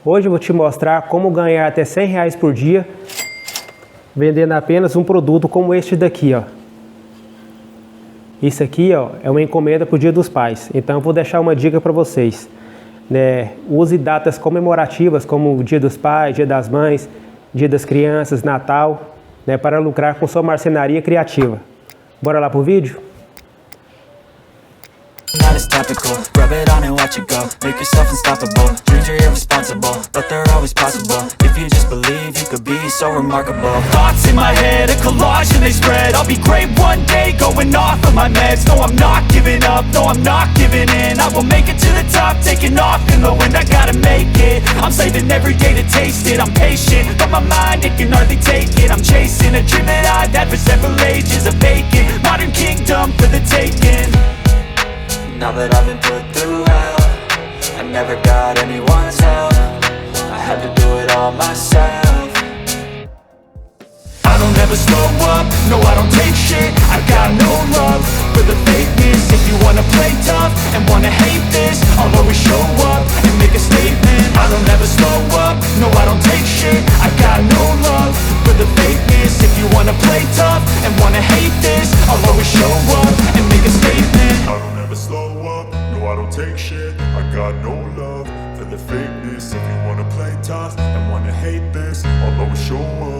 Hoje eu vou te mostrar como ganhar até R$100 por dia vendendo apenas um produto como este daqui, ó. Isso aqui, ó, é uma encomenda para o Dia dos Pais. Então eu vou deixar uma dica para vocês, né? Use datas comemorativas como o Dia dos Pais, Dia das Mães, Dia das Crianças, Natal, né, para lucrar com sua marcenaria criativa. Bora lá pro vídeo? Not as topical, rub it on and watch it go. Make yourself unstoppable, dreams are irresponsible, but they're always possible. If you just believe, you could be so remarkable. Thoughts in my head, a collage and they spread. I'll be great one day, going off of my meds. No, I'm not giving up, no, I'm not giving in. I will make it to the top, taking off in the wind. I gotta make it, I'm saving every day to taste it. I'm patient, but my mind, it can hardly take it. I'm chasing a dream that I've had for several ages. A vacant, modern kingdom for the taking. Now that I've been put through hell, I never got anyone's help. I had to do it all myself. I don't ever slow up, no I don't take shit. I got no love for the fakeness. If you wanna play tough and wanna hate this, I'll always show up and make a statement. I don't ever slow up, no I don't take shit. I got no love for the fakeness. If you wanna play tough and wanna hate this, I'll always show up and make a statement. I don't ever slow up, no I don't take shit. I got no love for the fakeness. If you wanna play tough and wanna hate this, I'll always show up